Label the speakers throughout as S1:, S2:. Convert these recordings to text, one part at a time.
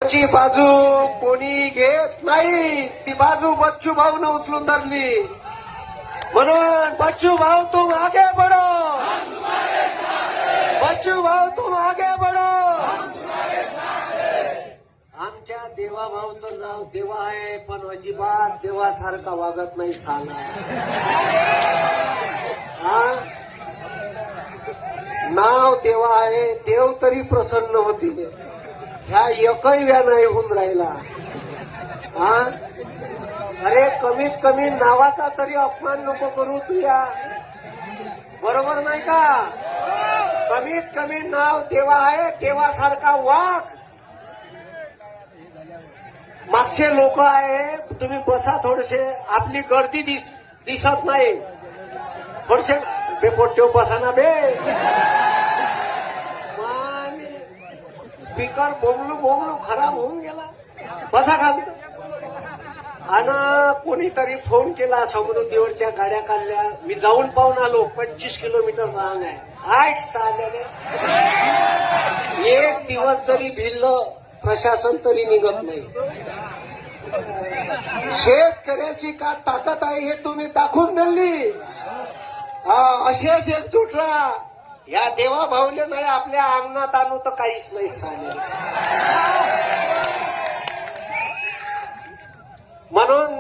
S1: ची बाजू कोणी घेत नाही, ती बाजू बच्चू भाऊन उचलून धरली. म्हणून बच्चू भाऊ तुम आगे बढ़ो, बच्चू भाऊ तुम आगे बढ़ो. आमच्या देवा भाऊचं नाव देवा आहे, पण अजिबात देवासारखा वागत नाही. सांगा नाव देवा आहे, देव तरी प्रसन्न होतील. ह्या एकही व्या नाही होऊन राहिला. अरे कमीत कमी नावाचा तरी अपमान नको करू तुया, बरोबर नाही का? कमीत कमी नाव देवा आहे, देवासारखा वाघ. मागचे लोक आहे, तुम्ही बसा थोडेसे, आपली गर्दी दिसत नाही. थोडेसे बेपोट्यो बसा ना बे. स्पीकर बोंबलू खराब होऊन गेला. बसा खाली. आणि कोणीतरी फोन केला, समुद्रदेवरच्या गाड्या काढल्या. मी जाऊन पाहून आलो, 25 किलोमीटर रांग आहे. 8 साल्याने एक दिवस जरी भिल्लं प्रशासन तरी निघत नाही. शेतकऱ्याची का ताकद आहे हे तुम्ही दाखवून दिली. असेच एकजूट राहा. या देवा भाऊले नाही आपल्या अंगणात आणू तर काहीच नाही. साले म्हणून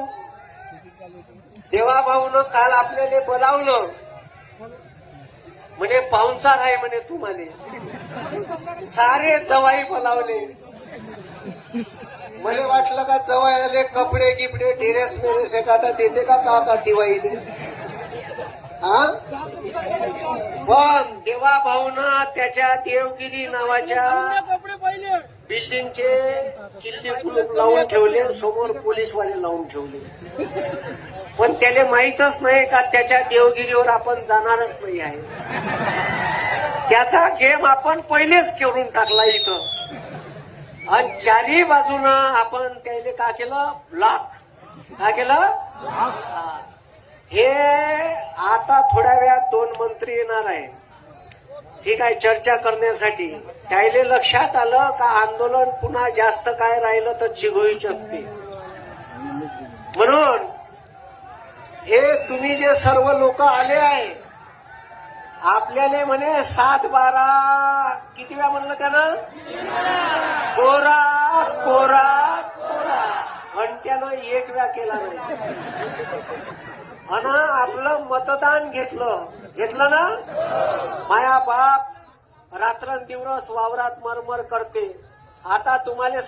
S1: देवा भाऊनं काल आपल्याला बोलावलं, म्हणे पाहुणचार आहे म्हणे तुम्हाला. सारे जवाई बोलावले. मला वाटलं का जवाई आले कपडे गिपडे टेरेस मेरेस एखादा देते का दिवाळीले. पण देवा भाऊनं त्याच्या देवगिरी नावाच्या बिल्डिंगचे किल्ले कुलूप लावून ठेवले, समोर पोलीसवाले लावून ठेवले. पण त्याला माहीतच नाही का त्याच्या देवगिरीवर आपण जाणारच नाही आहे. त्याचा गेम आपण पहिलेच करून टाकला इथं. आणि चारही बाजूनं आपण त्याला का केलं, ब्लॉक का केलं. हे आता थोड्या वेळात 2 मंत्री येणार आहे, ठीक आहे, चर्चा करण्यासाठी. त्याला लक्षात आलं का आंदोलन पुन्हा जास्त काय राहिलं तर चिघळू शकते. म्हणून हे तुम्ही जे सर्व लोक आले आहे, आपल्याला म्हणे 7-12 किती वेळा म्हणलं त्यानं, कोरा कोरा कोरा. घंट्यानं 1 वेळा केला नाही. आणि आपलं मतदान घेतलं ना. माया बाप रात्रंदिवस वावरात मरमर करते. आता तुम्हाला